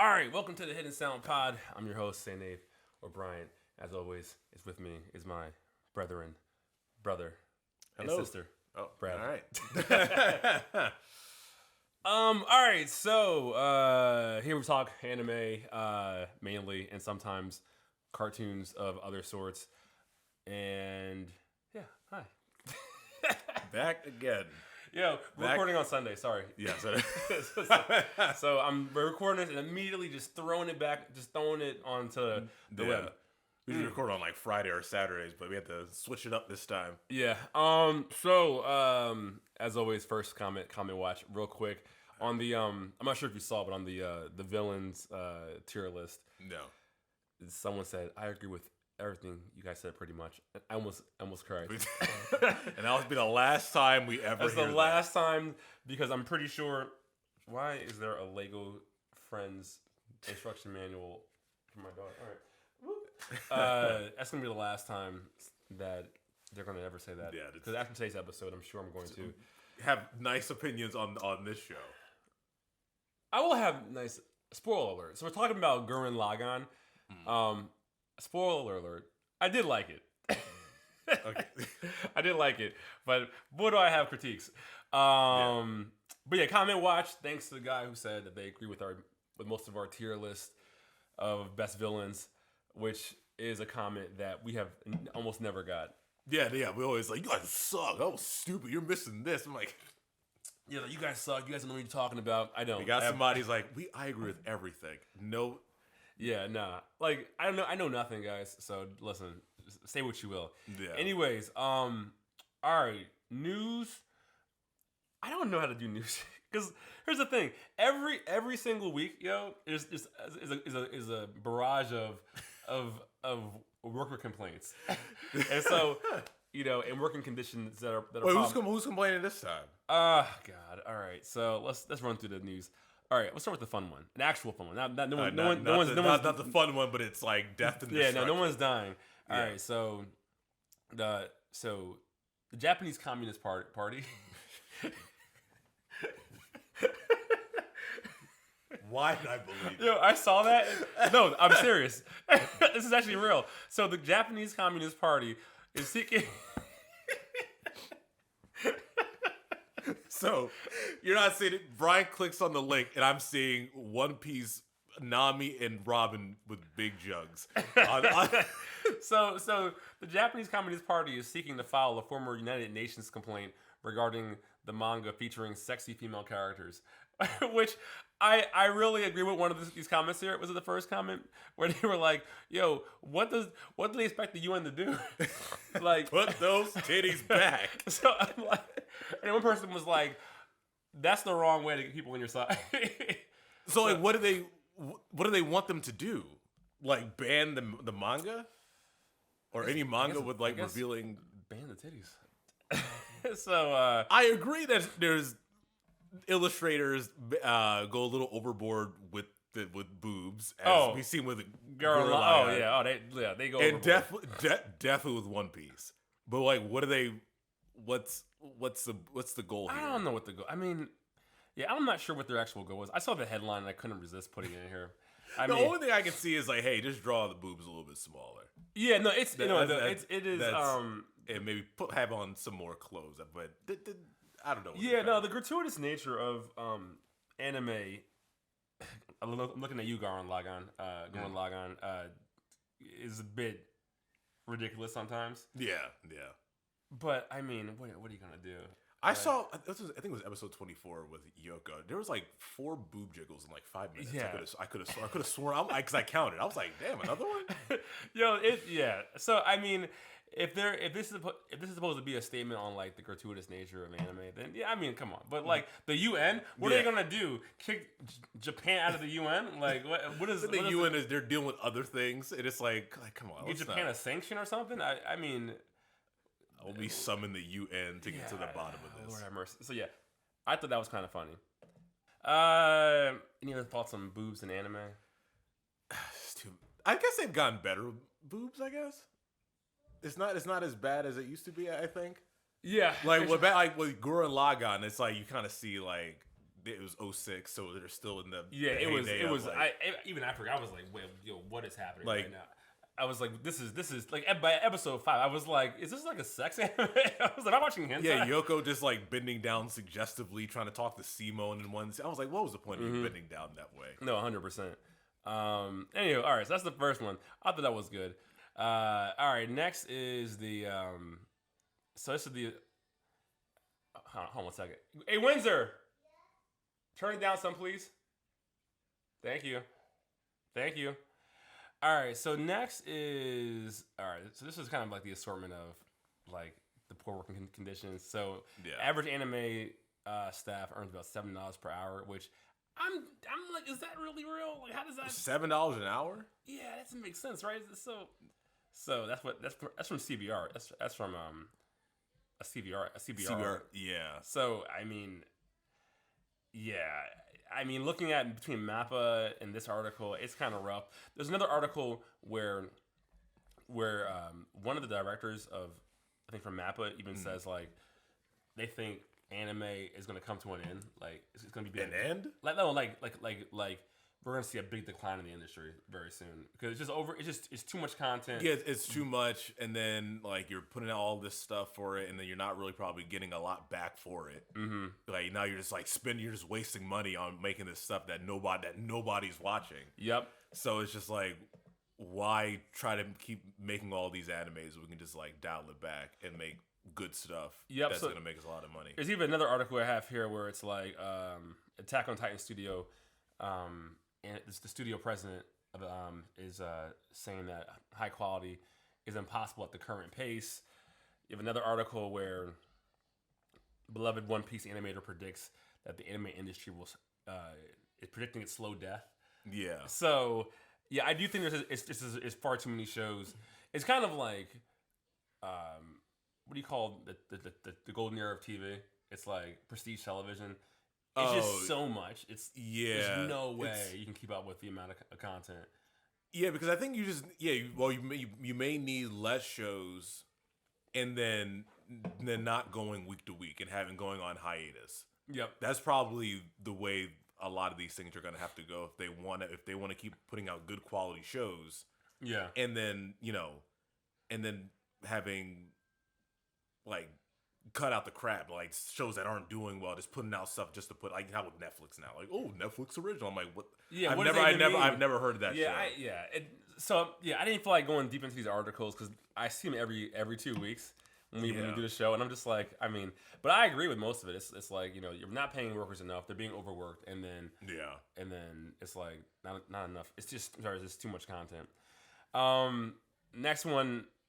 All right, welcome to the Hidden Sound Pod. I'm your host, St. Nave, or Bryant. As always, is with me is my brother, and Hello. sister, Oh, Brad. all right. All right, so here we talk anime mainly, and sometimes cartoons of other sorts. And yeah, hi. Back again. Yo, we're recording on Sunday. Sorry. Yeah. So we're recording it and immediately just throwing it onto the web. We usually record on like Friday or Saturdays, but we had to switch it up this time. Yeah. As always, first comment watch real quick on the I'm not sure if you saw, but on the villains tier list. No. Someone said, "I agree with everything you guys said pretty much." I almost cried. And that would be the last time we ever. That's the last time, because I'm pretty sure. Why is there a Lego Friends instruction manual for my daughter? All right. That's gonna be the last time that they're gonna ever say that. Yeah. Because after today's episode, I'm sure I'm going to have nice opinions on this show. I will have nice spoiler alert. So we're talking about Gurren Lagann. Spoiler alert. I did like it. Okay. I did like it, but boy, do I have critiques. But yeah, comment watch. Thanks to the guy who said that they agree with most of our tier list of best villains, which is a comment that we have almost never got. Yeah. We always like, you guys suck. That was stupid. You're missing this. I'm like, Yeah, like, you guys suck. You guys don't know what you're talking about. I don't. we got somebody's like, I agree with everything. No. Yeah, nah. Like, I know nothing, guys. So listen, say what you will. Yeah. Anyways, all right, news. I don't know how to do news because here's the thing: every single week, is a barrage of worker complaints, and so and working conditions that are. Wait, who's complaining this time? God. All right, so let's run through the news. All right, let's start with the fun one, an actual fun one. Not the fun one, but it's like death and destruction. Yeah, no one's dying. All right, so the Japanese Communist Party. Why did I believe it? Yo, I saw that. No, I'm serious. This is actually real. So the Japanese Communist Party is seeking. So you're not seeing it. Brian clicks on the link, and I'm seeing One Piece, Nami, and Robin with big jugs. So the Japanese Communist Party is seeking to file a former United Nations complaint regarding the manga featuring sexy female characters, which I really agree with one of these comments here. Was it the first comment where they were like, "Yo, what do they expect the UN to do? Like, put those titties back." So I'm like, and one person was like, "That's the wrong way to get people on your side." So like, what do they want them to do? Like ban the manga, or any manga with like revealing ban the titties. So I agree that there's illustrators go a little overboard with boobs, as we've seen with Gurren Lagann. They go and overboard. definitely with One Piece. But like, what are they? What's the goal here? I don't know what the goal. I mean, yeah, I'm not sure what their actual goal was. I saw the headline and I couldn't resist putting it in here. The only thing I can see is like, hey, just draw the boobs a little bit smaller. Yeah, no, it is. And maybe have on some more clothes, but I don't know. Yeah, no, the gratuitous nature of anime. I'm looking at you, Gurren Lagann. Is a bit ridiculous sometimes. Yeah. But I mean, what are you gonna do? I saw. I think it was episode 24 with Yoko. There was like 4 boob jiggles in like 5 minutes. Yeah. I could have sworn. Because I counted. I was like, damn, another one. Yeah. So I mean, if this is supposed to be a statement on like the gratuitous nature of anime, then yeah, I mean, come on. But like the UN, what are they gonna do? Kick Japan out of the UN? Like what is the UN is they're dealing with other things, and it's like come on, get Japan a sanction or something? I mean. I'll be summon the UN to get to the bottom of this. Lord have mercy. So yeah, I thought that was kind of funny. Any other thoughts on boobs in anime? I guess they've gotten better with boobs. I guess it's not as bad as it used to be. I think. Yeah, like with Gurren Lagann, it's like you kind of see like it was '06, so they're still in the it was. heyday It of, was. like, Even after I was like, wait, yo, what is happening Like- right now? I was like, this is like by episode 5, I was like, is this like a sex anime? I was like, am I watching hentai? yeah, Yoko just like bending down suggestively, trying to talk to Simone in one. I was like, what was the point of you bending down that way? No, 100%. Anyway, all right, so that's the first one. I thought that was good. All right, next is the so this is the hold on 1 second. Hey, Windsor, turn it down some, please. Thank you. All right, so next is so this is kind of like the assortment of like the poor working conditions. So average anime staff earns about $7 per hour, which I'm like, is that really real? Like, how does that $7 an hour? Yeah, that doesn't make sense, right? So that's from CBR. That's from a CBR. Yeah. So I mean, yeah. I mean, looking at between Mappa and this article, it's kind of rough. There's another article where one of the directors of, I think from Mappa, even says like they think anime is going to come to an end. Like it's going to be an end. Like no, like we're going to see a big decline in the industry very soon because it's just over. It's too much content. Yeah, it's too much, and then like you're putting out all this stuff for it, and then you're not really probably getting a lot back for it. Mm-hmm. Like now you're just like you're just wasting money on making this stuff that nobody's watching. Yep. So it's just like, why try to keep making all these animes? We can just like dial it back and make good stuff. Yep. That's gonna make us a lot of money. There's even another article I have here where it's like Attack on Titan studio. And the studio president is saying that high quality is impossible at the current pace. You have another article where beloved One Piece animator predicts that the anime industry is predicting its slow death. Yeah. So yeah, I do think it's far too many shows. It's kind of like what do you call the golden era of TV? It's like prestige television. It's just so much. There's no way you can keep up with the amount of content. Yeah, because I think you may need less shows, and then not going week to week and going on hiatus. Yep, that's probably the way a lot of these things are going to have to go if they want to keep putting out good quality shows. Yeah, and then having like cut out the crap, like shows that aren't doing well, just putting out stuff just to put, like how with Netflix now, like Netflix original. I'm like, what? Yeah, I've never heard of that. Yeah, show. I didn't feel like going deep into these articles because I see them every 2 weeks when we do the show, and I'm just like, I mean, but I agree with most of it. It's like, you're not paying workers enough; they're being overworked, and then it's like not enough. It's just too much content.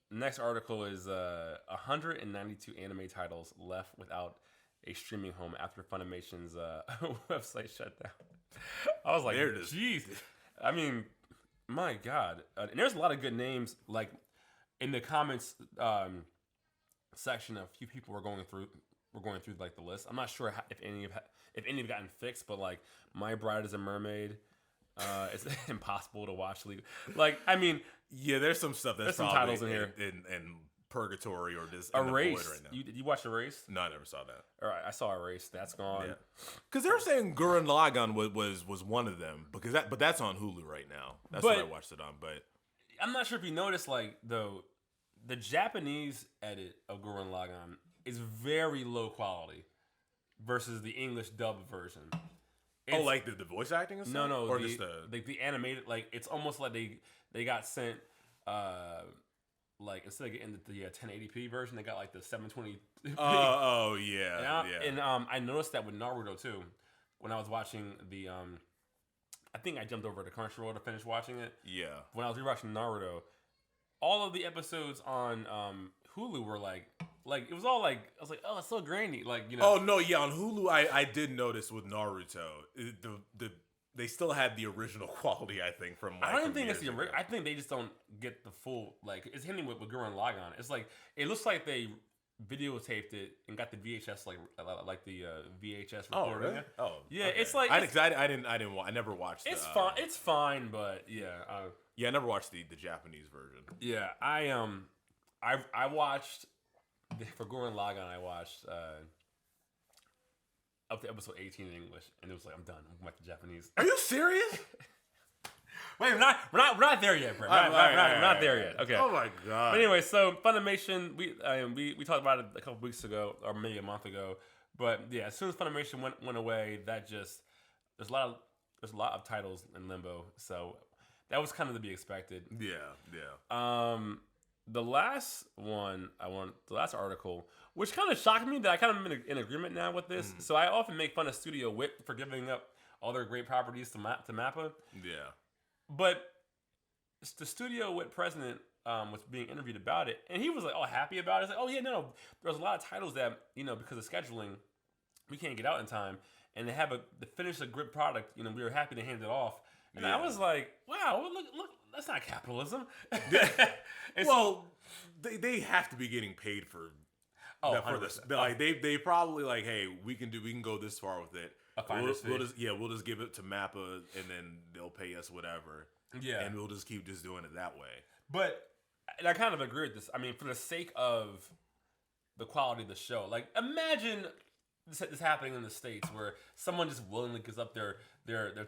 Next article is 192 anime titles left without a streaming home after Funimation's website shut down. I was like, jeez. I mean, my God. And there's a lot of good names. Like in the comments section, a few people were going through like the list. I'm not sure if any have gotten fixed, but like My Bride is a Mermaid. It's impossible to watch. Like, I mean, yeah, there's some stuff that's some probably titles in here in purgatory or just Erased. Right now. You watched Erased? No, I never saw that. All right, I saw Erased. That's gone. Because they were saying Gurren Lagann was one of them but that's on Hulu right now. That's what I watched it on. But I'm not sure if you noticed, like though, the Japanese edit of Gurren Lagann is very low quality versus the English dub version. Like the voice acting and stuff? No, or just just the animated, like it's almost like they got sent like instead of getting the 1080p version, they got like the 720p. Yeah. And I noticed that with Naruto too. When I was watching the I think I jumped over to Crunchyroll to finish watching it. Yeah. When I was rewatching Naruto, all of the episodes on Hulu were like it was all like, I was like, oh, it's so grainy, like, Oh no, yeah, on Hulu I did notice with Naruto they still had the original quality, I think, from. I don't even think it's the original. I think they just don't get the full, like it's hitting with Gurren Lagann. It's like it looks like they videotaped it and got the VHS like the VHS recording. Oh really? Oh yeah, okay. it's like I never watched. It's fine. It's fine, but yeah. I never watched the Japanese version. Yeah, I watched for Gurren Lagann. I watched up to episode 18 in English, and it was like, I'm done. I'm going back to Japanese. Are you serious? Wait, we're not there yet, Brett. We're not there yet. Okay. Oh my god. But anyway, so Funimation, we talked about it a couple weeks ago, or maybe a month ago. But yeah, as soon as Funimation went away, there's a lot of titles in limbo. So that was kind of to be expected. Yeah. The last article, which kind of shocked me that I kind of am in agreement now with this. So I often make fun of Studio Wit for giving up all their great properties to Mappa. Yeah. But the Studio Wit president was being interviewed about it, and he was like, "Oh, happy about it." It's like, "Oh yeah, no, there's a lot of titles that because of scheduling, we can't get out in time, and to finish a good product, we were happy to hand it off." And I was like, "Wow, look, that's not capitalism." Well, they have to be getting paid for. For this, like they probably like, hey, we can go this far with it. We'll just give it to Mappa, and then they'll pay us whatever. Yeah, and we'll just keep doing it that way. But and I kind of agree with this. I mean, for the sake of the quality of the show, like imagine this happening in the States where someone just willingly gives up their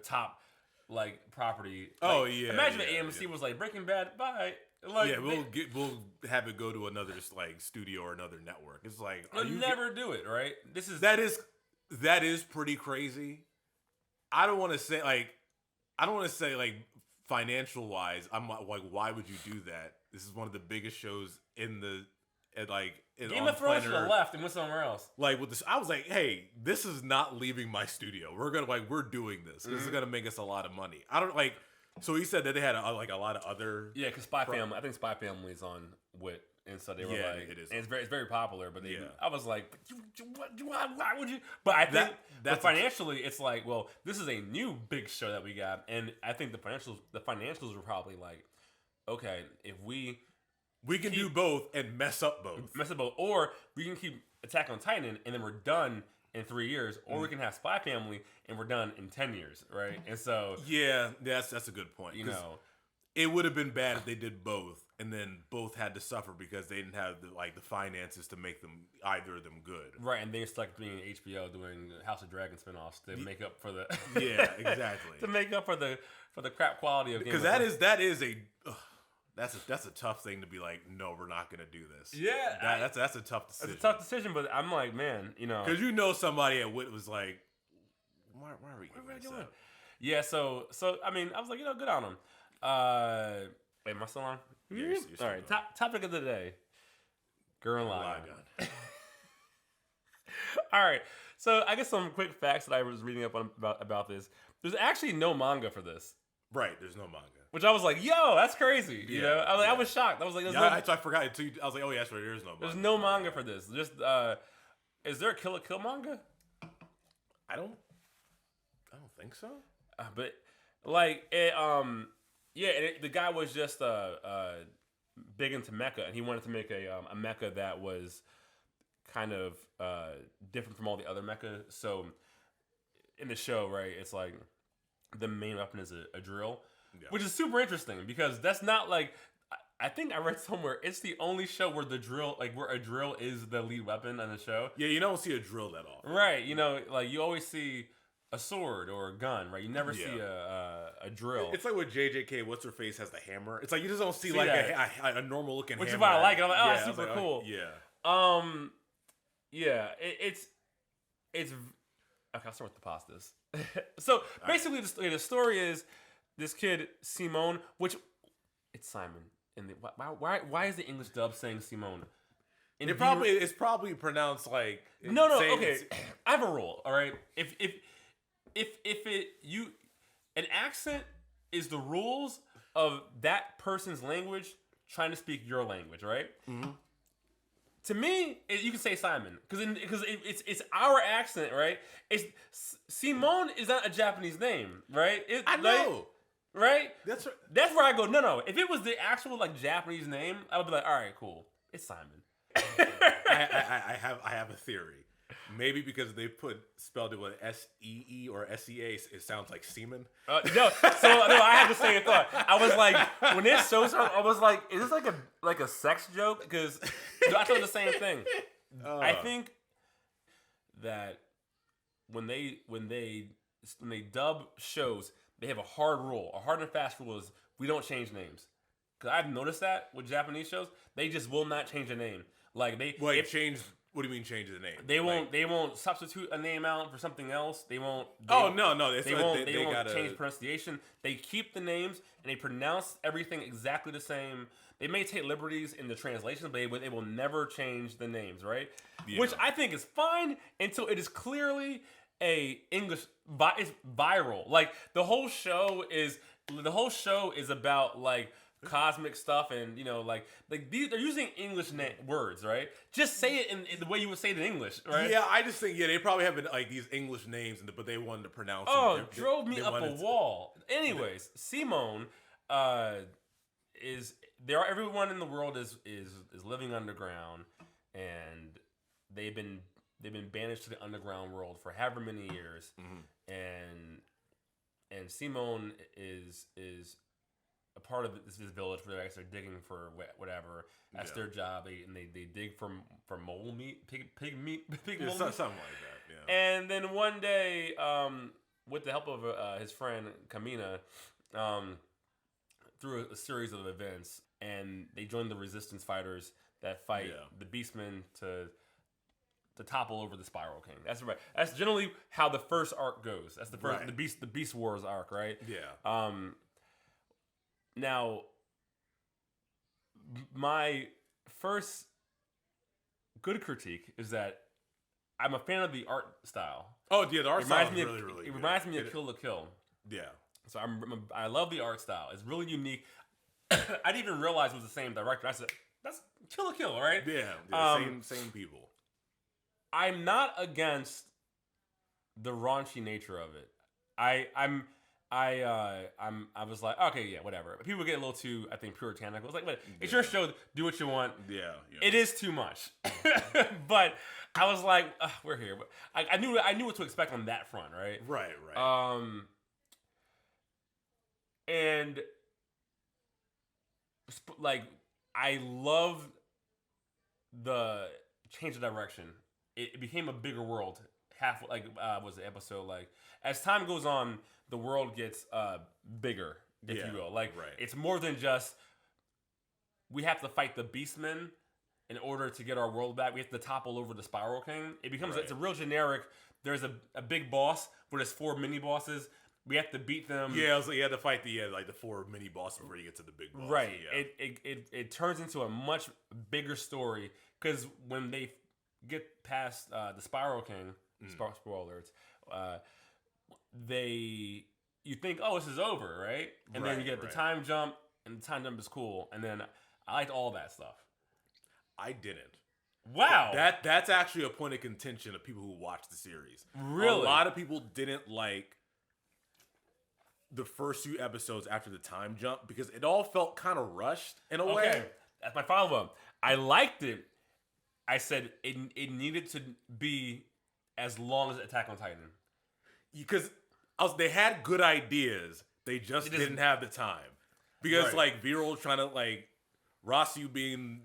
top like property. Like, imagine if AMC was like Breaking Bad, bye. Like, we'll have it go to another like studio or another network. It's like they'll never do it, right? That is pretty crazy. I don't want to say like financial wise. I'm like, why would you do that? This is one of the biggest shows in Game of Thrones should have left and went somewhere else. Like with this, I was like, hey, this is not leaving my studio. We're doing this. This is gonna make us a lot of money. I don't like. So he said that they had a lot of other because Spy Family. I think Spy Family is on Wit, and so they were like, it is. And it's very popular. But I was like, why would you? But I think that financially, it's like, well, this is a new big show that we got, and I think the financials were probably like, okay, if we can do both and mess up both, or we can keep Attack on Titan, and then we're done in 3 years, or we can have Spy Family and we're done in 10 years, right? And so that's a good point. It would have been bad if they did both, and then both had to suffer because they didn't have the finances to make either of them good, right? And they stuck being HBO doing House of Dragon spinoffs to make up for the exactly to make up for the crap quality of because that's a tough thing to be like, no, we're not going to do this. Yeah. That's a tough decision. It's a tough decision, but I'm like, man, Because somebody at Wit was like, why are we doing? Yeah, so I mean, I was like, good on them. Wait, am I still on? Yeah, you're all right, topic of the day. Gurren Lagann. All right, so I guess some quick facts that I was reading up on about this. There's actually no manga for this. Right, there's no manga. Which I was like, yo, that's crazy. I was shocked. I was like, I forgot. I was like, oh yeah, that's right. There's no manga. There's no manga for this. Just is there a Kill la Kill manga? I don't think so. But like it, the guy was just big into mecha, and he wanted to make a mecha that was kind of different from all the other mecha. So in the show, right, it's like the main weapon is a drill. Yeah. Which is super interesting because that's not like I think I read somewhere it's the only show where where a drill is the lead weapon on the show. Yeah, you don't see a drill that often. Right, like you always see a sword or a gun, right? You never see a drill. It's like with JJK, what's her face has the hammer. It's like you just don't see like a normal looking hammer. Which is why I like it. I'm like, that's super cool. It's okay, I'll start with the pastas. So basically the story is this kid, Simone, which it's Simon. And why is the English dub saying Simone? It's probably pronounced like no. Okay, I have a rule. All right, if an accent is the rules of that person's language trying to speak your language, right? Mm-hmm. To me, you can say Simon because it's our accent, right? It's Simone is not a Japanese name, right? I know. Right? That's where I go, no. If it was the actual Japanese name, I would be like, all right, cool. It's Simon. I have a theory. Maybe because they spelled it with S-E-E or S-E-A, it sounds like semen. No, I had the same thought. I was like, when this show started, I was like, is this like a sex joke? Because I thought the same thing. I think that when they dub shows, they have a hard rule. A hard and fast rule is we don't change names. Because I've noticed that with Japanese shows, they just will not change a name. Like change. What do you mean change the name? They won't substitute a name out for something else. They won't. No. They won't change pronunciation. They keep the names and they pronounce everything exactly the same. They may take liberties in the translations, but they will never change the names, right? Yeah. Which I think is fine until it is clearly a English. It's viral. Like the whole show is about like cosmic stuff, and these, they're using English words, right? Just say it in the way you would say it in English, right? Yeah, I just think they probably have like these English names, but they wanted to pronounce. It drove me up a wall. Anyways, Simone is there. Everyone in the world is living underground, and they've been banished to the underground world for however many years, and Simone is a part of this village where they're digging for whatever. That's their job. They dig for mole meat, pig meat, mole meat. Something like that. Yeah. And then one day, with the help of his friend Kamina, through a series of events, and they join the resistance fighters that fight the Beastmen to topple over the Spiral King. That's right. That's generally how the first arc goes. That's the first the Beast Wars arc, right? Yeah. Now, my first good critique is that I'm a fan of the art style. Oh, yeah, the art style is really good. It reminds me of Kill la Kill. Yeah. So I love the art style. It's really unique. I didn't even realize it was the same director. I said, that's Kill la Kill, right? Yeah, same people. I'm not against the raunchy nature of it. I was like, okay, yeah, whatever. People get a little too, I think, puritanical. It's like, but it's your show. Do what you want. Yeah. It is too much. But I was like, we're here. But I knew what to expect on that front, right? Right. And like, I love the change of direction. It became a bigger world. Was the episode like as time goes on, the world gets bigger, if you will. Like it's more than just we have to fight the Beastmen in order to get our world back. We have to topple over the Spiral King. It becomes it's a real generic. There's a big boss where there's 4 mini bosses. We have to beat them. Yeah, it was like you had to fight the 4 mini bosses before you get to the big boss. Right. Yeah. It turns into a much bigger story because when they get past the Spiral King. Spoilers. You think, oh, this is over, right? And then you get the time jump, and the time jump is cool. And then I liked all that stuff. I didn't. Wow, that's actually a point of contention of people who watch the series. Really, a lot of people didn't like the first few episodes after the time jump because it all felt kind of rushed in a way. That's my follow-up. I liked it. I said it needed to be as long as Attack on Titan. Because they had good ideas. They just didn't have the time. Because, like, Viral was trying to, like, Rasu being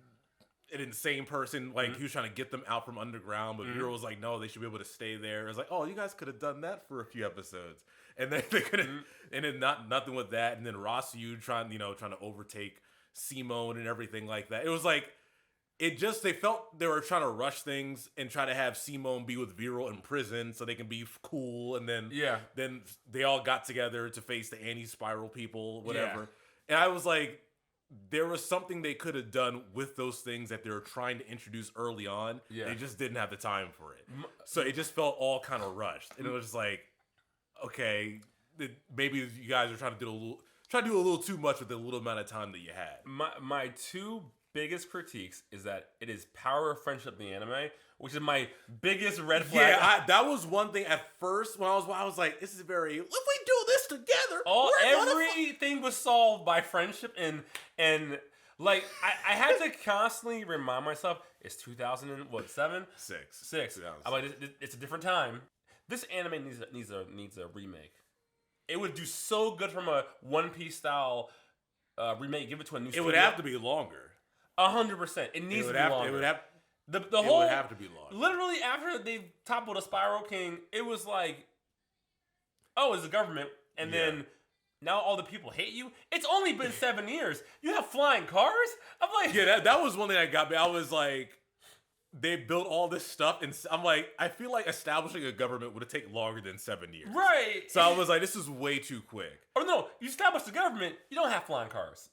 an insane person, like, he was trying to get them out from underground, but Viral was like, no, they should be able to stay there. It was like, oh, you guys could have done that for a few episodes. And then they couldn't, and then nothing with that. And then Rasu trying to overtake Simone and everything like that. It was like, they felt they were trying to rush things and try to have Simone be with Viral in prison so they can be cool. And then they all got together to face the anti-spiral people, whatever. Yeah. And I was like, there was something they could have done with those things that they were trying to introduce early on. Yeah. They just didn't have the time for it. So it just felt all kind of rushed. And it was just like, okay, maybe you guys are trying to do a little too much with the little amount of time that you had. My 2 biggest critiques is that it is Power of Friendship the anime, which is my biggest red flag. Yeah, that was one thing at first when I was like, this is very, if we do this together, everything was solved by friendship and like I had to constantly remind myself it's 2007? 6. I'm like, it's a different time. This anime needs a remake. It would do so good from a One Piece style remake. Give it to a new studio. It would have to be longer. 100%. It needs to be longer. The It whole would have to be longer. Literally after they toppled a Spiral King, it was like, oh, it's the government, and then now all the people hate you. It's only been 7 years. You have flying cars. I'm like, Yeah, that was one thing that got me. I was like, they built all this stuff, and I'm like, I feel like establishing a government would have taken longer than 7 years. right. So I was like, this is way too quick. Or no, you establish the government. You don't have flying cars.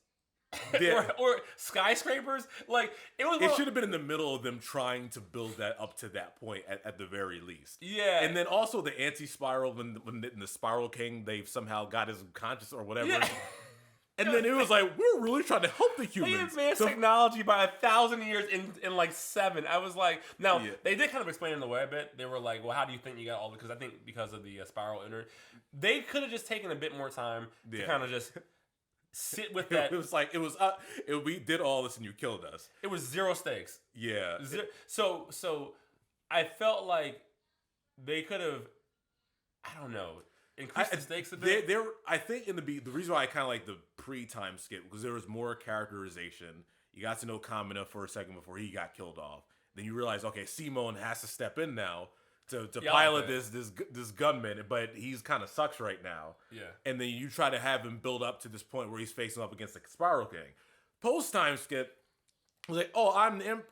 Yeah. or skyscrapers. Like It should have been in the middle of them trying to build that up to that point at the very least. Yeah. And then also the anti-spiral when in the Spiral King they somehow got his conscious or whatever. Yeah. And then it was like, we're really trying to help the They humans. advanced technology by 1,000 years in like 7. I was like, now they did kind of explain it in the way a bit. They were like, well, how do you think you got all? Because I think because of the spiral inner, they could have just taken a bit more time to kind of just sit with that. It was like we did all this and you killed us. It was 0 stakes. Yeah. So I felt like they could have, I don't know, increased the stakes a bit. I think the reason why I kind of like the pre-time skip because there was more characterization. You got to know Kamina for a second before he got killed off. Then you realize, okay, Simone has to step in now to pilot this gunman, but he's kind of sucks right now. Yeah. And then you try to have him build up to this point where he's facing up against the Spiral King. Post-time skip, was like, oh,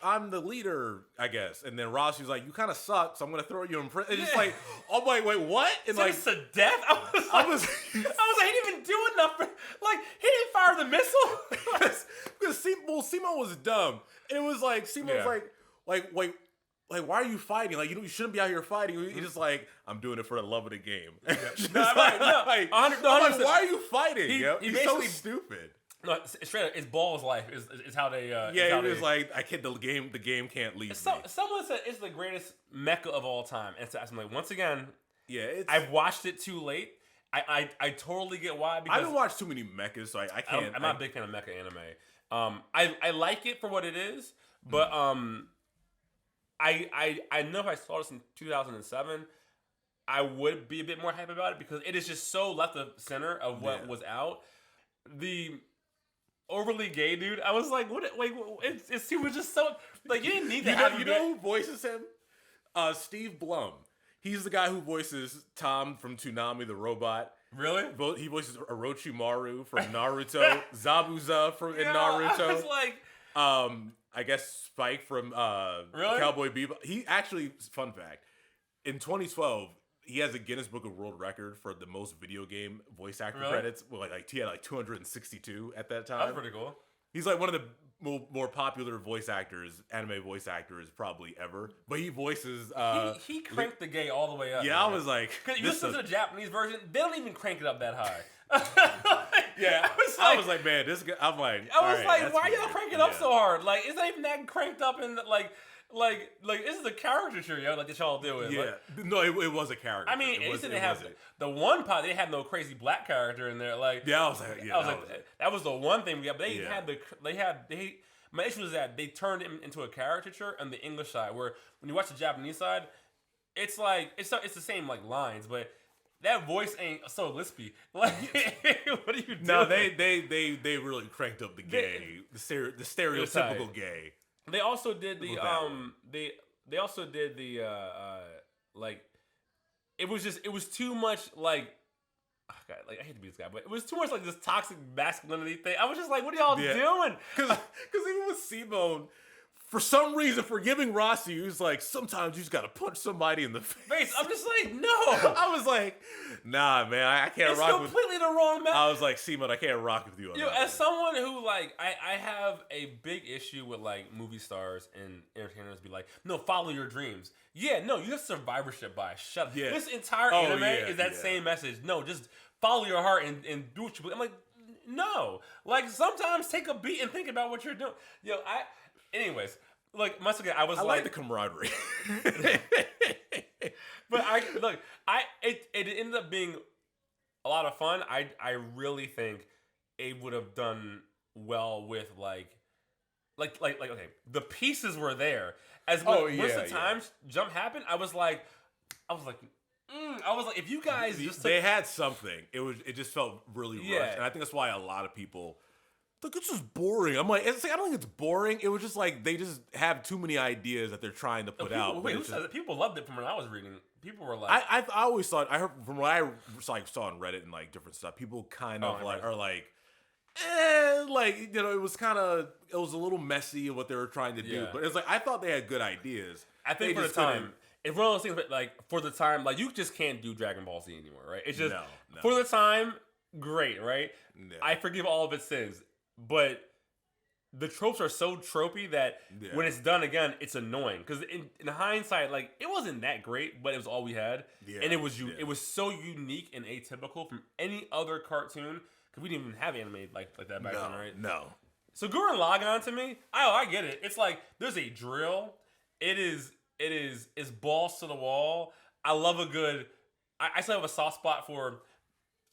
I'm the leader, I guess. And then Ross was like, you kind of suck, so I'm gonna throw you in prison. It's just like, oh wait, what? And like to death. I was like, he didn't even do enough. Like he didn't fire the missile. because Simo was dumb. And it was like Simo was like, why are you fighting? Like you shouldn't be out here fighting. He's just like, I'm doing it for the love of the game. Why are you fighting? He's so stupid. No, straight up, it's Ball's life is how they. It was like I can't. The game can't leave me. Someone said it's the greatest mecha of all time, and so I'm like, once again, I've watched it too late. I totally get why. Because I don't watch too many mechas, so I can't. I'm not a big fan of mecha anime. I like it for what it is, but I know if I saw this in 2007, I would be a bit more hype about it because it is just so left of center of what was out. The overly gay dude, I was like, what? Like, he was just so like you didn't need to have. You know who voices him? Steve Blum. He's the guy who voices Tom from Toonami the robot. Really? He voices Orochimaru from Naruto, Zabuza in Naruto. I was like, I guess Spike from Cowboy Bebop. He actually, fun fact, in 2012, he has a Guinness Book of World Record for the most video game voice actor credits. Well, he had 262 at that time. That's pretty cool. He's like one of the more popular voice actors, anime voice actors probably ever. But he voices. He cranked the gay all the way up. Yeah, man. I was like, because you listen to the Japanese version, they don't even crank it up that high. Yeah, I was like, man, this guy. I'm like, I was like, why y'all crank it up so hard? Like, it's not even that cranked up in like this is a caricature, yo. Like that y'all do it. Yeah, no, it was a character. I mean, at least they have the one part. They had no crazy black character in there. Like, yeah, I was like, that was the one thing we got. But my issue is that they turned it into a caricature on the English side. Where when you watch the Japanese side, it's like it's the same like lines, but that voice ain't so lispy. Like, what are you doing? No, they really cranked up the gay, the stereotypical gay. They also did the they also did the like it was too much like oh God, like I hate to be this guy, but it was too much like this toxic masculinity thing. I was just like, what are y'all doing? Because even with Simone, for some reason, for giving Rossi, he was like, sometimes you just gotta punch somebody in the face. I'm just like, no. I was like, nah, man, I can't rock with. It's completely the wrong message. I was like, Simone, I can't rock with you on that. As someone who like, I have a big issue with like movie stars and entertainers be like, no, follow your dreams. Yeah, no, you have survivorship bias. Shut up. Yeah. This entire anime is that same message. No, just follow your heart and do what you believe. I'm like, no. Like sometimes take a beat and think about what you're doing. Anyways, like once again, I like the camaraderie, but it ended up being a lot of fun. I really think it would have done well with like okay, the pieces were there. As once the time jump happened, I was like, if you guys they had something, it just felt really rushed, and I think that's why a lot of people Look, it's just boring. I'm like, I don't think it's boring. It was just like they just have too many ideas that they're trying to put out. Wait, who said that? People loved it from when I was reading. People were like, I always thought, I heard from what I saw on Reddit and like different stuff. People kind of are like, like, you know, it was a little messy what they were trying to do. But it's like I thought they had good ideas. I think for the time, it's one of those things. But like for the time, like you just can't do Dragon Ball Z anymore, right? It's just for the time, great, right? No. I forgive all of its sins. But the tropes are so tropey that when it's done again, it's annoying. Because in hindsight, like it wasn't that great, but it was all we had, and it was so unique and atypical from any other cartoon. Because we didn't even have anime like that back then, right? No. So Gurren Lagann to me, I get it. It's like there's a drill. It's balls to the wall. I love a good. I still have a soft spot for.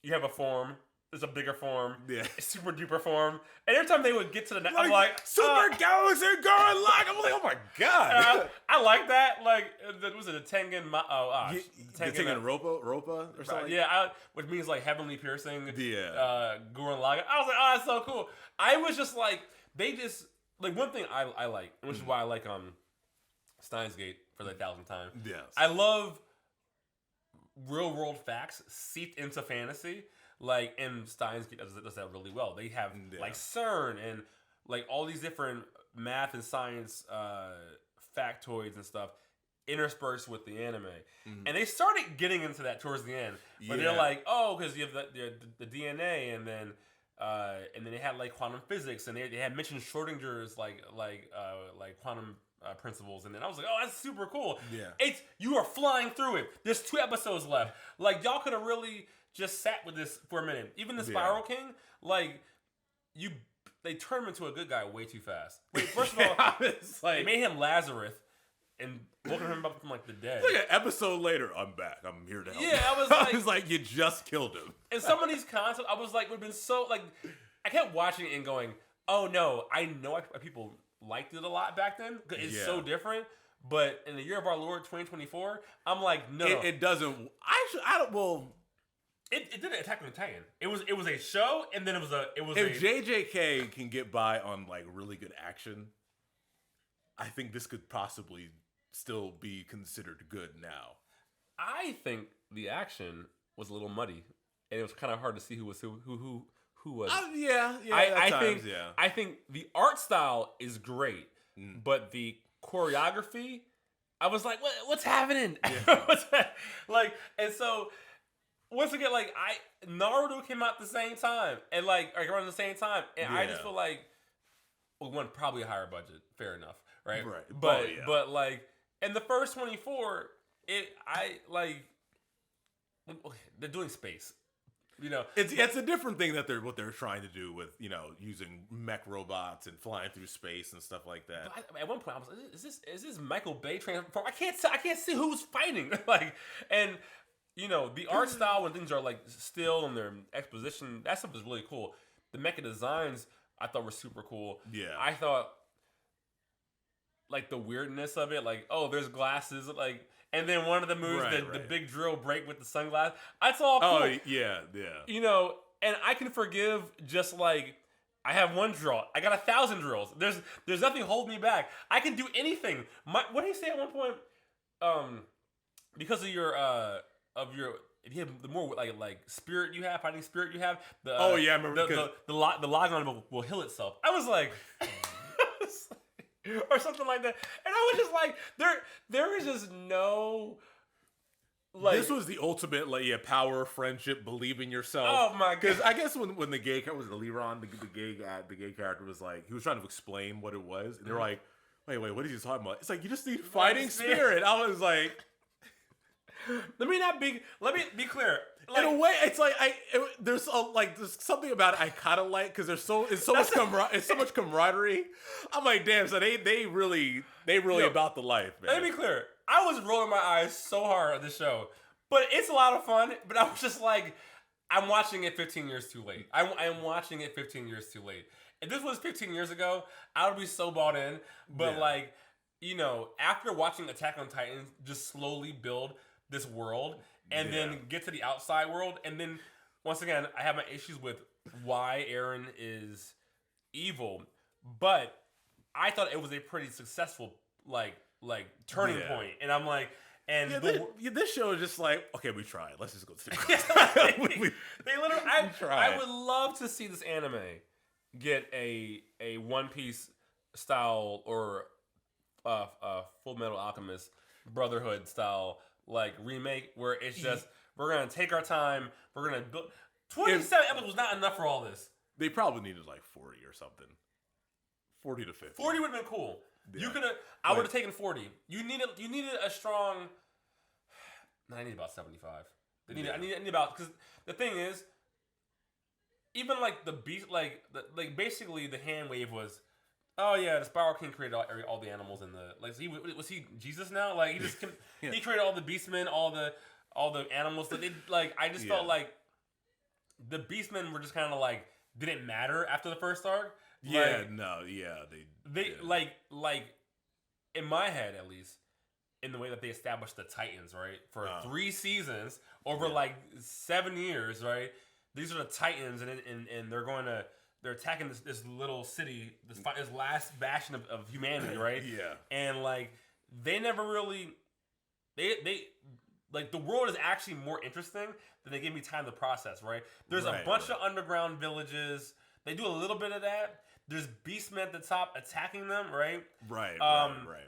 You have a form. There's a bigger form, a super duper form, and every time they would get to the, I'm like Super Galaxy Gurren Lagann. I'm like, oh my god, I like that. Like, was it a Tengen? Tengen Ropa or something? Yeah, which means like heavenly piercing. Gurren Lagann. I was like, oh, that's so cool. I was just like, they just like one thing I like, which is why I like Steins Gate for the 1,000th time. Yes, I love real world facts seeped into fantasy. Like, and Steins Gate does that really well. They have like CERN and like all these different math and science factoids and stuff interspersed with the anime. And they started getting into that towards the end. But they're like, oh, because you have the DNA, and then they had like quantum physics, and they had mentioned Schrodinger's like quantum principles, and then I was like, oh, that's super cool. You are flying through it. There's 2 episodes left. Like, y'all could have really just sat with this for a minute. Even the Spiral King, like, they turned him into a good guy way too fast. Wait, first of all, it's like, they made him Lazarus and woke him up from like the dead. Like an episode later, I'm back. I'm here to help. Yeah, I was like, you just killed him. And some of these concepts, I was like, would have been so like, I kept watching it and going, oh no, I know people liked it a lot back then because it's so different. But in the year of our Lord 2024, I'm like, no, it doesn't. I don't. Well. It didn't Attack on Titan. It was a show, and then it was if JJK can get by on like really good action, I think this could possibly still be considered good now. I think the action was a little muddy, and it was kind of hard to see who was who was. I think the art style is great, but the choreography, I was like, what's happening? What's that? Like, and so. Once again, like Naruto came out at the same time, and like around the same time, and I just feel like one probably a higher budget, fair enough, right? Right. But like in the first 24, they're doing space, you know. It's a different thing that what they're trying to do with using mech robots and flying through space and stuff like that. But at one point, I was like, is this Michael Bay transform? I can't see who's fighting, like and. The art style when things are like still and their exposition, that stuff is really cool. The mecha designs I thought were super cool. Yeah. I thought like the weirdness of it, like, oh, there's glasses, like, and then one of the moves, the big drill break with the sunglasses. That's all cool. Oh, yeah. And I can forgive just like I have one drill. I got 1,000 drills. There's nothing holding me back. I can do anything. What did he say at one point? Because of your if you have the more like spirit you have, fighting spirit you have, I remember the Lagann will heal itself. I was like, or something like that, and I was just like, there is just no. Like, this was the ultimate power, friendship, believe in yourself. Oh my god! Because I guess when the gay character was the Leron, the gay character was like he was trying to explain what it was, and they're like, wait, what is he talking about? It's like you just need fighting spirit. I was like. Let me be clear. Like, in a way, it's like there's something about it I kind of like because it's so much camaraderie. I'm like, damn, so they really about the life, man. Let me be clear. I was rolling my eyes so hard at this show, but it's a lot of fun. But I was just like, I'm watching it 15 years too late. I'm watching it 15 years too late. If this was 15 years ago, I would be so bought in. But after watching Attack on Titan just slowly build this world and then get to the outside world, and then once again I have my issues with why Eren is evil, but I thought it was a pretty successful like turning point, and I'm like, and this show is just like, okay, we tried. Let's just go through. they literally, I would love to see this anime get a One Piece style or Full Metal Alchemist Brotherhood style like remake where it's just we're gonna take our time, we're gonna build. 27 episodes was not enough for all this. They probably needed like 40 or something. 40 to 50. 40 would have been cool. Yeah. You could have. I would have taken 40. You needed a strong. No, I need about 75. I need about, because the thing is, even like the beast, like basically the hand wave was, oh yeah, the Spiral King created all the animals in the like. Was he Jesus now? Like he just he created all the beastmen, all the animals that they like. I just felt like the beastmen were just kind of like didn't matter after the first arc. They like in my head at least, in the way that they established the Titans, right, for 3 seasons over like 7 years, right. These are the Titans, and they're attacking this little city, this last bastion of humanity, right? Yeah. And like they never really they like the world is actually more interesting than they give me time to process, right? There's a bunch of underground villages. They do a little bit of that. There's beastmen at the top attacking them, right? Right.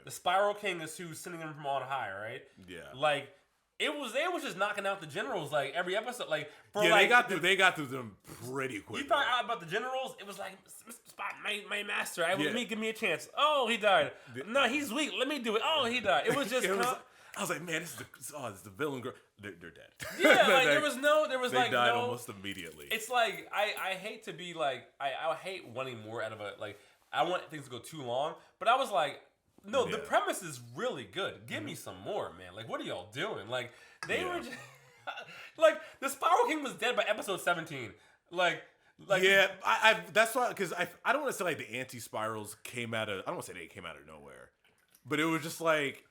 The Spiral King is who's sending them from on high, right? Yeah. Like they was just knocking out the generals like every episode. Like they got through them pretty quick. You thought out about the generals? It was like Mr. Spot, my master. Give me a chance. Oh, he died. No, he's weak. Let me do it. Oh, he died. It was just. I was like, man, this is the villain girl. They're dead. Yeah, like they died almost immediately. It's like I hate to be like I hate wanting more out of it. Like I want things to go too long, but I was like, no, the premise is really good. Give me some more, man. Like what are y'all doing? Like they were just like the Spiral King was dead by episode 17. Like I that's why, because I don't want to say like the anti-spirals came out of, I don't want to say they came out of nowhere, but it was just like.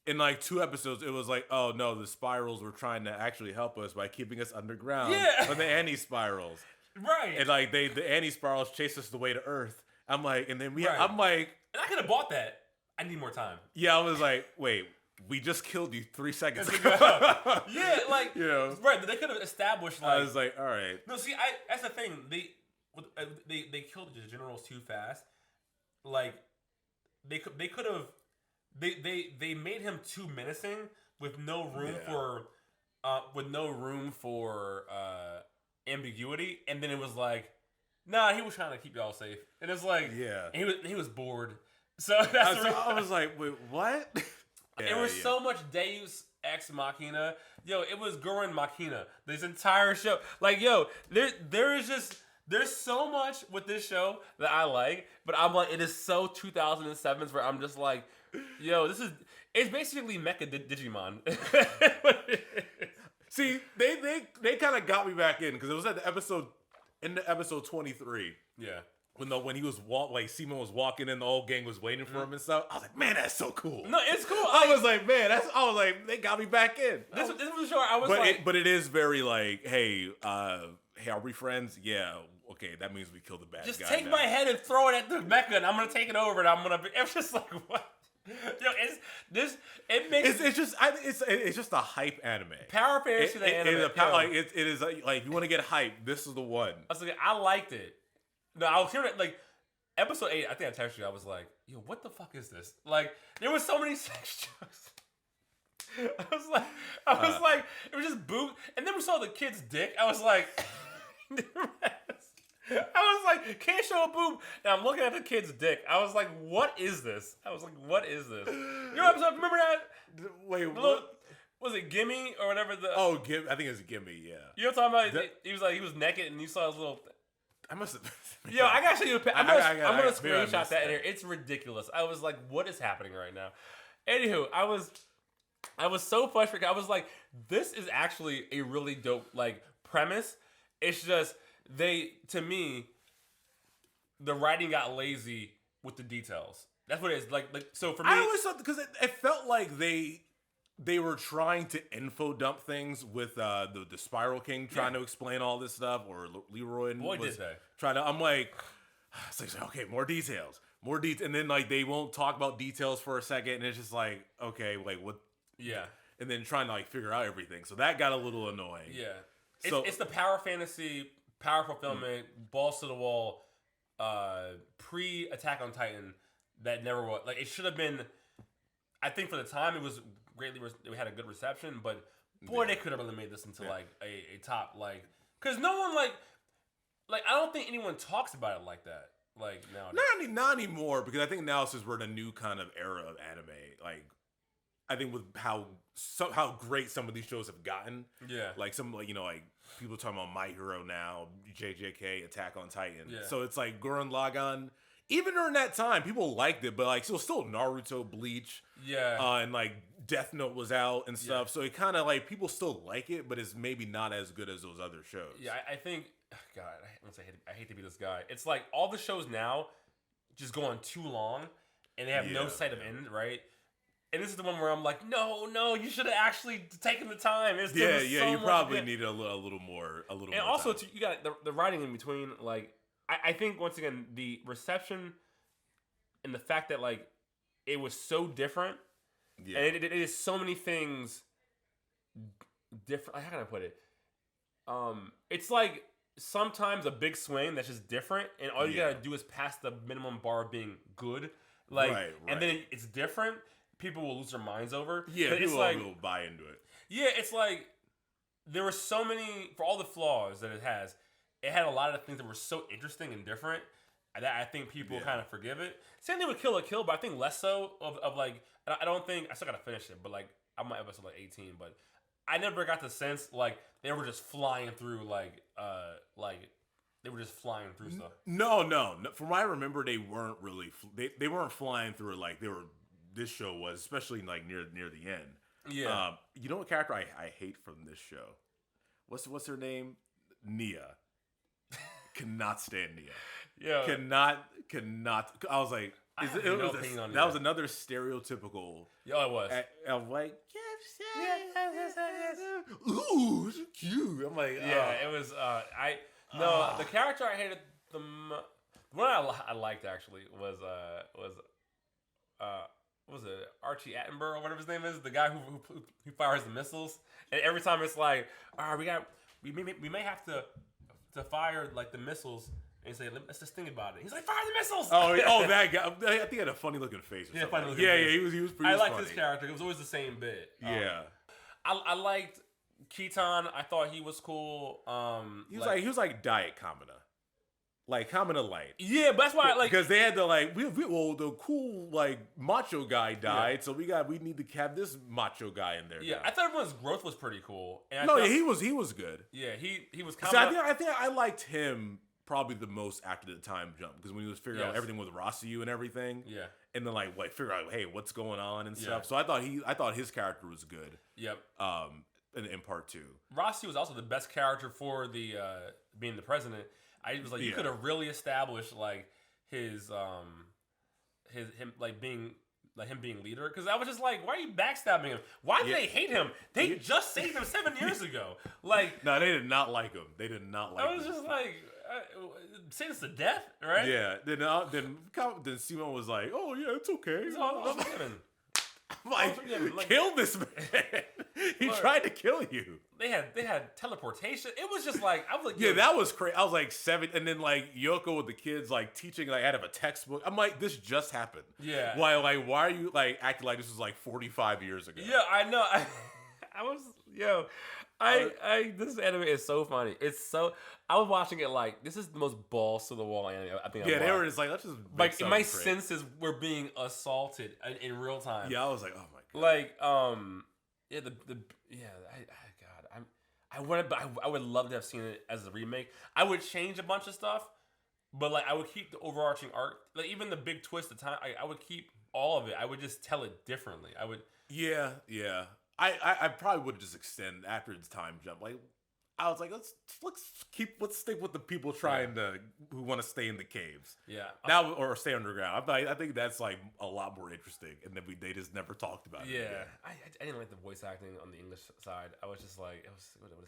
In like 2 episodes, it was like, oh no, the spirals were trying to actually help us by keeping us underground from the anti-spirals. Right. And like the anti-spirals chased us the way to Earth. I'm like, and then I'm like, and I could have bought that. I need more time. Yeah, I was like, wait, we just killed you 3 seconds ago. Yeah, like right. They could have established. Like, I was like, all right. No, see, that's the thing. They killed the generals too fast. Like they could have. They made him too menacing with no room for ambiguity, and then it was like, nah, he was trying to keep y'all safe, and it's like, and he was bored, so that's I was like, wait, what? It was so much Deus Ex Machina, it was Gurren Machina. This entire show, like, there's so much with this show that I like, but I'm like, it is so 2007s where I'm just like, it's basically Mecha Digimon. See, they kind of got me back in because it was at the episode 23. Yeah. When he was Simon was walking in, the whole gang was waiting for him and stuff. I was like, man, that's so cool. No, it's cool. I was like, they got me back in. This was a show I was but it is very like, hey, are we friends? Yeah. Okay, that means we killed the bad guy. Just take my head and throw it at the mecha, and I'm gonna take it over, and I'm gonna be. It's just like what. It's just a hype anime. Power fantasy anime. It is like you want to get hype. This is the one. I was like, I liked it. No, I was hearing it like episode 8. I think I texted you. I was like, yo, what the fuck is this? Like, there was so many sex jokes. I was like, it was just boob, and then we saw the kid's dick. I was like. I was like, can't show a boob. And I'm looking at the kid's dick. I was like, what is this? Remember that? Wait, what? Was it Gimme or whatever? I think it's Gimme, yeah. You know what I'm talking about? He was naked and you saw his little... I must have... Yo, I gotta show you I'm gonna screenshot that in here. It's ridiculous. I was like, what is happening right now? Anywho, I was so frustrated. I was like, this is actually a really dope premise. It's just... to me, the writing got lazy with the details. That's what it is. Like so for me, I always thought because it felt like they were trying to info dump things with the Spiral King trying to explain all this stuff, or Leroy Boy, did they. trying to. I'm like, It's like, okay, more details, and then like they won't talk about details for a second, and it's just like, okay, like what? Yeah. And then trying to like figure out everything, so that got a little annoying. Yeah. So It's the power fantasy, power fulfillment, balls to the wall, pre Attack on Titan that never was. Like it should have been. I think for the time it was greatly. It had a good reception, but boy, they could have really made this into like a top like because no one like I don't think anyone talks about it like that. Like nowadays. not anymore, because I think now since we're in a new kind of era of anime, like I think with how great some of these shows have gotten. Yeah. Like some like like people talking about My Hero now, JJK, Attack on Titan. Yeah. So it's like Gurren Lagann. Even during that time, people liked it, but like it was still Naruto, Bleach, and like Death Note was out and stuff. So it kind of like people still like it, but it's maybe not as good as those other shows. Yeah, I think. God, I hate to be this guy. It's like all the shows now just go on too long, and they have no sight of end, right? And this is the one where I'm like, no, you should have actually taken the time. You probably need a little more. And also, you got the writing in between. Like, I think once again the reception and the fact that like it was so different, and it is so many things different. How can I put it? It's like sometimes a big swing that's just different, and all you gotta do is pass the minimum bar of being good. Like, and then it's different. People will lose their minds over. Yeah, but people like, will buy into it. Yeah, it's like there were so many, for all the flaws that it has, it had a lot of things that were so interesting and different that I think people kind of forgive it. Same thing with Kill la Kill, but I think less so of like, I don't think, I still gotta finish it, but like, I'm on episode like 18, but I never got the sense like they were just flying through like they were just flying through stuff. No. From what I remember, they weren't really, they weren't flying through it like they were. This show was, especially like near the end. Yeah. You know what character I hate from this show? What's her name? Nia. Cannot stand Nia. Yeah. Cannot. I was like, that was another stereotypical. Yeah, it was. I'm like, ooh, cute. I'm like, it was. The character I hated the one I liked actually was what was it, Archie Attenborough or whatever his name is, the guy who fires the missiles, and every time it's like, all right, we may have to fire like the missiles, and say, let's just think about it. He's like, fire the missiles. That guy. I think he had a funny looking face. Or funny face. He was pretty. I liked his character. It was always the same bit. I liked Keaton. I thought he was cool. He was like Diet Kamina. Like Kamina Light. Yeah, but that's why I like, because they had to like the cool like macho guy died, so we need to have this macho guy in there. Yeah, now. I thought everyone's growth was pretty cool. And he was good. Yeah, he was. So I think I liked him probably the most after the time jump, because when he was figuring out everything with Rossiu and everything. Yeah. And then like figure out, hey, what's going on and stuff. So I thought his character was good. Yep. In part 2, Rossiu was also the best character for the being the president. I was like, you could have really established like him being leader, because I was just like, why are you backstabbing him? Why do they hate him? They just saved him 7 years ago. Like, no, they did not like him. They did not like him. I was just like, sentence to death, right? Yeah. Then Simon was like, oh yeah, it's okay. It's all forgiven. I'm like, kill this man. He tried to kill you. They had teleportation. It was just like, I was like, yeah, that was crazy. I was like 7, and then like Yoko with the kids like teaching like out of a textbook. I'm like, this just happened. Yeah. Why are you like acting like this was like 45 years ago? Yeah, I know. This anime is so funny. I was watching it like, this is the most balls to the wall anime I think. Yeah, they were just like, let's just like my senses were being assaulted in real time. Yeah, I was like, oh my god. Like, I would love to have seen it as a remake. I would change a bunch of stuff, but like I would keep the overarching arc, like even the big twist at time. I would keep all of it. I would just tell it differently. I would. Yeah. I probably would just extend after its time jump. Like, I was like, let's stick with the people who want to stay in the caves. Yeah. Now or stay underground. I think that's like a lot more interesting, and then they just never talked about it. Yeah, I didn't like the voice acting on the English side. I was just like,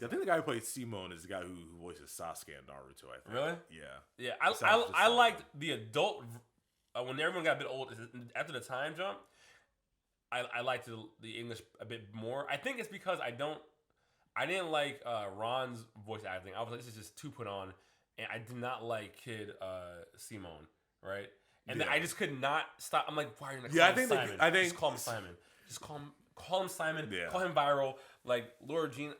I think the guy who played Simone is the guy who voices Sasuke in Naruto. I think. Really? Yeah. Yeah. I liked the adult when everyone got a bit old after the time jump. I liked the English a bit more. I think it's because I didn't like Ron's voice acting. I was like, this is just too put on, and I did not like Kid Simone, right? And then I just could not stop. I'm like, why are you not calling him Simon? I think just call him Simon. Just call him Simon. Yeah. Call him Viral. Like Laura Jean.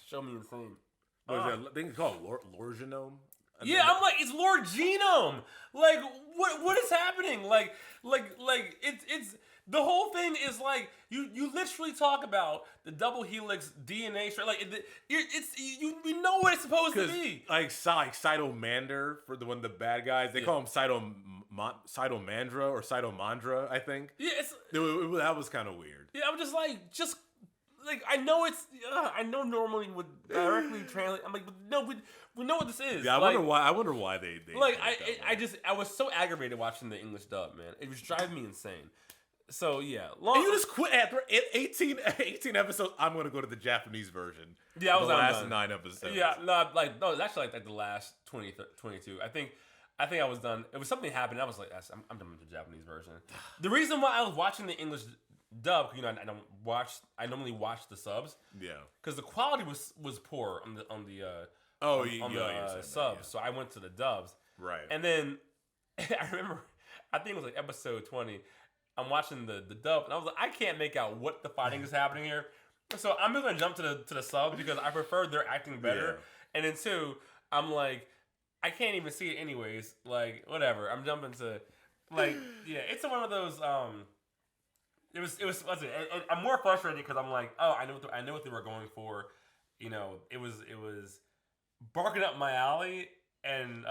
Show me the thing. What is that? I think it's called Lord Genome. Yeah, I'm like, it's Lord Genome. Like, what is happening? Like it's the whole thing is like you literally talk about the double helix DNA strand. Like we know what it's supposed to be. Like Cytomander for the bad guys, they call him Cytomandra or Cytomandra, I think. Yeah, that was kind of weird. Yeah, I'm just like I know I know normally would directly translate. I'm like, but no, we know what this is. Yeah, I wonder why they like I was so aggravated watching the English dub, man. It was driving me insane. So yeah, and you just quit after 18 episodes. I'm gonna go to the Japanese version. Yeah, I was the last done. 9 episodes. Yeah, it's actually like the last 22. I think I was done. It was something happened. I was like, I'm done with the Japanese version. The reason why I was watching the English dub, I normally watch the subs. Yeah, because the quality was poor on the subs. So I went to the dubs. Right, and then I remember, I think it was like episode 20. I'm watching the dub, and I was like, I can't make out what the fighting is happening here. So I'm just gonna jump to the sub because I prefer their acting better. Yeah. And then 2, I'm like, I can't even see it anyways. Like whatever. I'm jumping to, like, yeah. It's one of those. It was. I'm more frustrated because I'm like, oh, I know what they were going for. You know, it was barking up my alley. And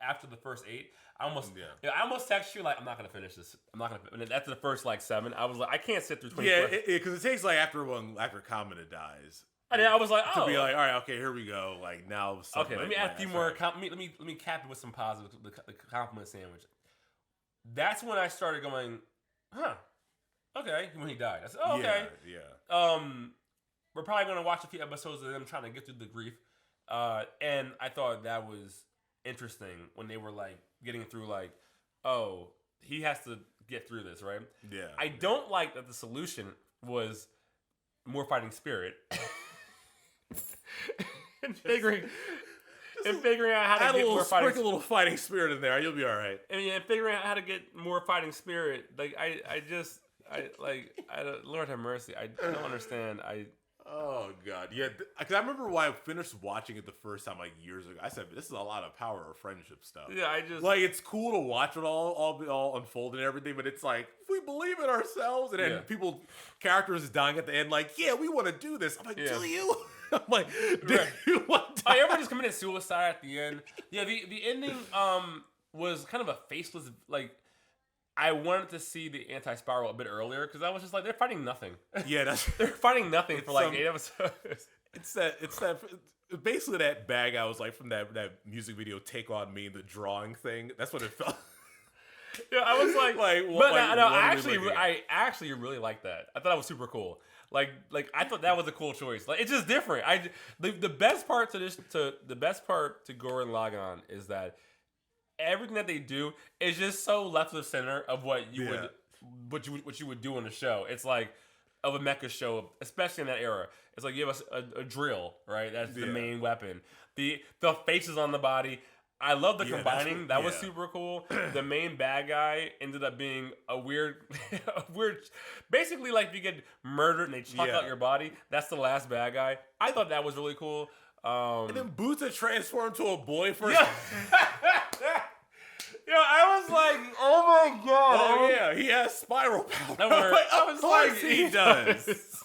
after the first 8, I almost text you like, I'm not gonna finish this. I'm not gonna. And after the first 7, I was like, I can't sit through 20. Yeah, because it takes like after Kamina dies. And then I was like, to be like, all right, okay, here we go. Like now, okay, let me add a few more. Let me cap it with some positive. The compliment sandwich. That's when I started going, huh? Okay, when he died, I said, oh, okay, yeah. We're probably gonna watch a few episodes of them trying to get through the grief. And I thought that was interesting when they were like getting through like, oh, he has to get through this, right? Yeah. I don't like that the solution was more fighting spirit. and figuring out how to get more fighting. Sprinkle a little fighting spirit in there, you'll be all right. And figuring out how to get more fighting spirit, like Lord have mercy, I don't understand. Oh god, yeah. Because I remember when I finished watching it the first time, like years ago. I said, "This is a lot of power of friendship stuff." Yeah, I just like it's cool to watch it all unfold and everything, but it's like if we believe in ourselves, and then characters dying at the end, like, yeah, we want to do this. I'm like, do you? I'm like, do you want to? Everyone just committed suicide at the end. Yeah, the ending was kind of a faceless like. I wanted to see the anti-spiral a bit earlier because I was just like, they're fighting nothing. Yeah, they're fighting nothing for like 8 episodes. It's that basically that bag I was like from that music video "Take on Me," the drawing thing. That's what it felt. Yeah, I was like I actually really liked that. I thought that was super cool. Like I thought that was a cool choice. Like it's just different. The best part to Gurren Lagann is that everything that they do is just so left of center of what you would do on the show. It's like of a mecha show, especially in that era. It's like you have a drill, right? That's the main weapon. The faces on the body. I love the combining. That was super cool. The main bad guy ended up being a weird, basically like if you get murdered and they chop out your body. That's the last bad guy. I thought that was really cool. And then Buta transformed to a boy for Yo, I was like, oh my god. Oh yeah, he has spiral power. Of course he does.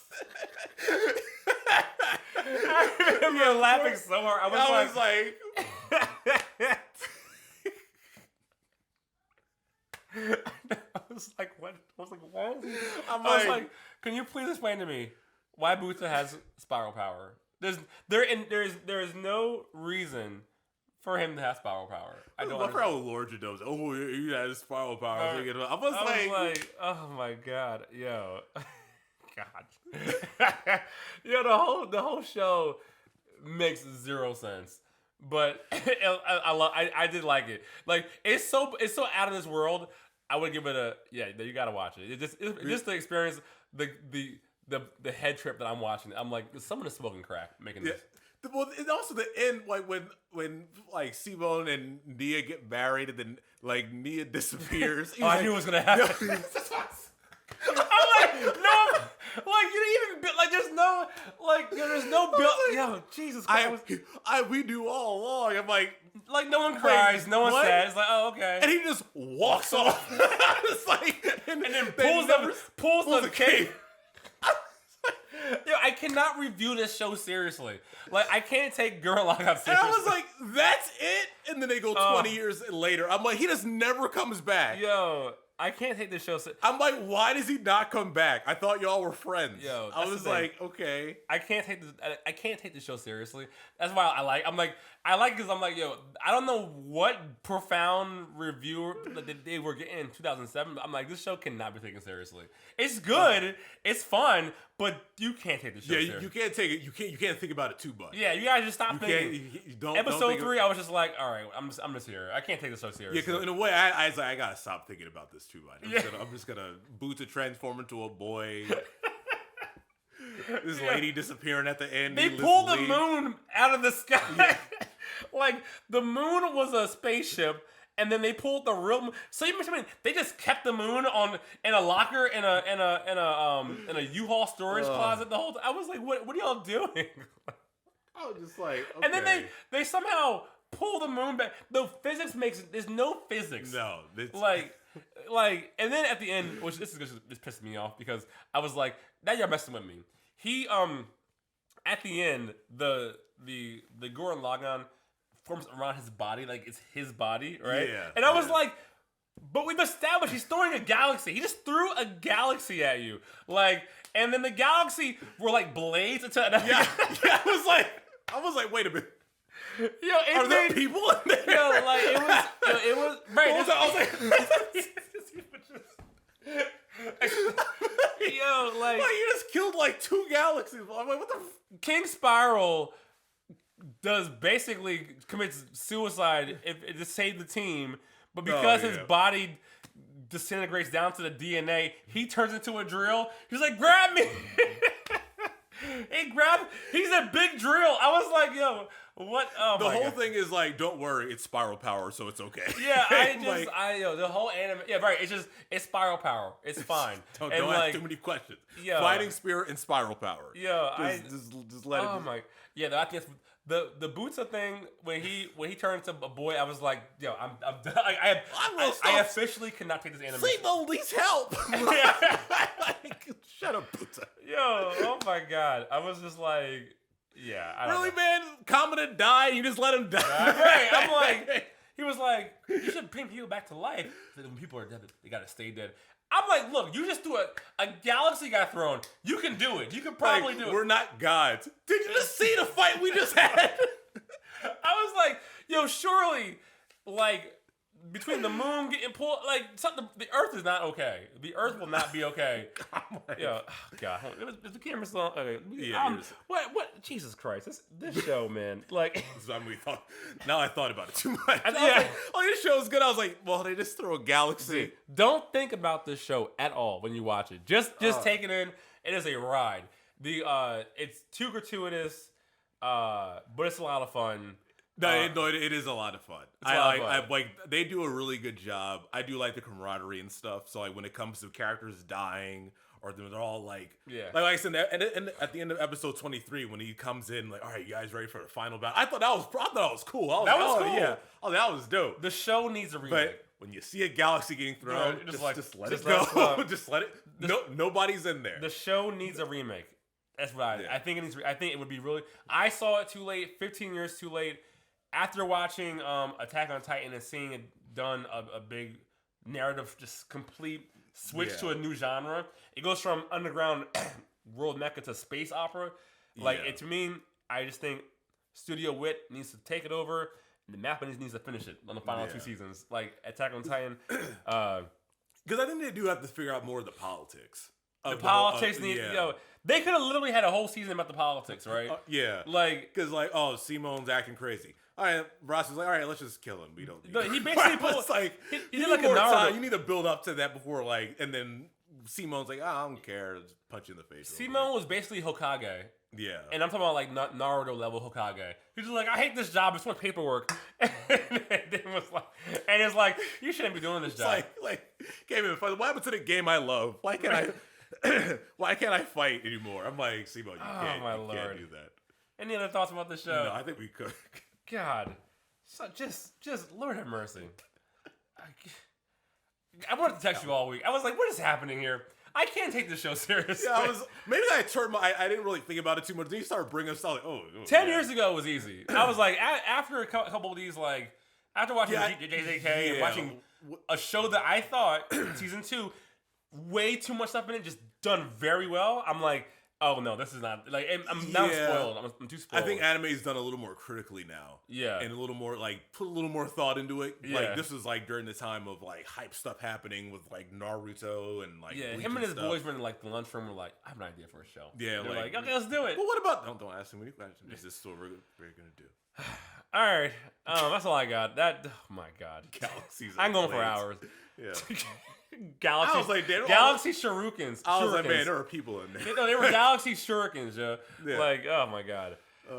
I remember laughing so hard. I was like what? I was like, what? I was like, can you please explain to me why Buta has spiral power? There's no reason for him to have spiral power. I don't forgot understand. what Lord does. Oh, he has spiral power. I I was was like, oh my god, yo, God, yo, the whole show makes zero sense. But I did like it. Like it's so out of this world. I would give it a You gotta watch it. Just the experience, the head trip that I'm watching. I'm like, someone is smoking crack making this. Well, and also the end, like when like Simone and Nia get married, and then like Nia disappears. I knew it was gonna happen. I'm like, no, like you didn't even like. There's no build. Yo, Jesus Christ! We knew all along. I'm like no one cries, no one what? says, like, oh, okay, and he just walks off. It's like, and then pulls the cape. Yo, I cannot review this show seriously. Like, I can't take Gurren Lagann seriously. And I was like, that's it? And then they go 20 years later. I'm like, he just never comes back. Yo, I can't take this show I'm like, why does he not come back? I thought y'all were friends. Yo, I was like, okay. I can't take this show seriously. That's why I like it because I'm like, yo, I don't know what profound review that they were getting in 2007, but I'm like, this show cannot be taken seriously. It's good, it's fun, but you can't take this show seriously. You can't take it. You can't think about it too much. Yeah, you guys just stop thinking. Episode 3, I was just like, all right, I'm just here. I can't take this show seriously. Yeah, because in a way, I was like, I gotta stop thinking about this too much. I'm just gonna Boots transform into a boy. This lady disappearing at the end. They pulled the moon out of the sky. Yeah. Like the moon was a spaceship, and then they pulled the real moon. So you mean they just kept the moon in a locker in a U-Haul storage closet the whole time? I was like, what are y'all doing? I was just like, okay. And then they somehow pull the moon back. The physics there's no physics. No, and then at the end, which this pissed me off because I was like, now you're messing with me. He at the end the Gurren Lagann forms around his body like it's his body, right? Yeah. And I was like, but we've established he's throwing a galaxy. He just threw a galaxy at you, like, and then the galaxy were like blades into another. Yeah. I was like, wait a minute. Yo, are there people in there? Yo, like it was right. I was like, yo, like you just killed like 2 galaxies. I'm like, what the? King Spiral commits suicide to save the team, but because his body disintegrates down to the DNA, he turns into a drill. He's like, grab me. He's a big drill. I was like, yo, what? Oh the my whole God. thing is like, don't worry, it's spiral power, so it's okay. Yeah, the whole anime. Yeah, right. It's spiral power. It's fine. don't ask too many questions. Yo, fighting spirit and spiral power. Yo, just let it. Oh my. Yeah, I think the Butsa thing when he turned into a boy, I was like, yo, I'm done. I officially cannot take this anime. Sleepo needs help. Like, shut up, Butsa. Yo, oh my God, I was just like, yeah, I don't know. Man? Kamina died. You just let him die. Right. I'm like, he was like, you should bring people back to life. When people are dead, they gotta stay dead. I'm like, look, you just threw a galaxy got thrown. You can do it. You can probably do it. We're not gods. Did you just see the fight we just had? I was like, yo, surely, like, between the moon getting pulled, like, something, the Earth is not okay. The Earth will not be okay. Yo, oh God, is the camera still? Okay, yeah. What? Jesus Christ, this show, man. Like, now I thought about it too much. Yeah. This show's good. I was like, well, they just throw a galaxy. Don't think about this show at all when you watch it. Just take it in. It is a ride. It's too gratuitous, but it's a lot of fun. No, it is a lot of fun. I like they do a really good job. I do like the camaraderie and stuff. So like when it comes to characters dying or they're all like, like I said, and at the end of episode 23 when he comes in like, all right, you guys ready for the final battle? I thought that was cool. That was cool. Yeah, that was dope. The show needs a remake. But when you see a galaxy getting thrown, just let it go. Just let it. Nobody's in there. The show needs a remake. That's what I think. I think it would be really. I saw it too late. 15 years too late. After watching Attack on Titan and seeing it done a big narrative, just complete switch to a new genre. It goes from underground world mecha to space opera. Like to me, I just think Studio Wit needs to take it over. And the Mappa needs to finish it on the final 2 seasons. Like Attack on Titan. Because I think they do have to figure out more of the politics. The politics need, they could have literally had a whole season about the politics, right? Because Simone's acting crazy. All right, Ross is like, all right, let's just kill him. We don't. He basically pulled he did like a Naruto. You need to build up to that before and then Simone's like, I don't care, just punch you in the face. Simone was basically Hokage. Yeah, and I'm talking about like Naruto level Hokage. He's just like, I hate this job. It's more paperwork. and it's like, you shouldn't be doing this job. Can't even fight. What happened to the game I love? Why can't I fight anymore? I'm like, Simone, you can't do that. Any other thoughts about the show? No, I think we could. God, so just Lord have mercy. I wanted to text you all week. I was like, what is happening here? I can't take this show seriously. Yeah, I didn't really think about it too much. Then you started bringing stuff like, 10 years ago was easy. I was like, after a couple of these, like, after watching JJK and watching a show that I thought, season 2, way too much stuff in it, just done very well. I'm like, oh no, this is not, like, I'm now spoiled. I'm too spoiled. I think anime's done a little more critically now. Yeah. And a little more, like, put a little more thought into it. Yeah. Like, this is, like, during the time of, like, hype stuff happening with, like, Naruto and, like, yeah, Bleach him and his stuff. boys were in, like, the lunchroom were like, I have an idea for a show. Yeah, they're like, okay, let's do it. Well, what about, don't ask him. Is this what we're going to do? All right. That's all I got. Oh my God. Galaxies. I'm going for hours. Yeah. Galaxy. I was like, Galaxy Shurikens. I was like, man, there are people in there. No, they were Galaxy Shurikens, yo. Yeah. Like, oh my God.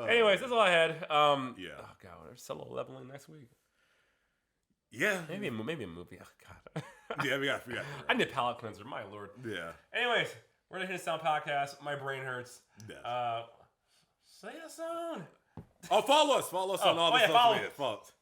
Anyways, that's all I had. Yeah. Oh God, there's solo leveling next week. Yeah. Maybe a movie. Oh God. Yeah, we got. I need a palate cleanser. My Lord. Yeah. Anyways, we're gonna hit Sound Podcast. My brain hurts. Yeah. Say us soon. Oh, follow us. Follow us on all the social media. Follow us.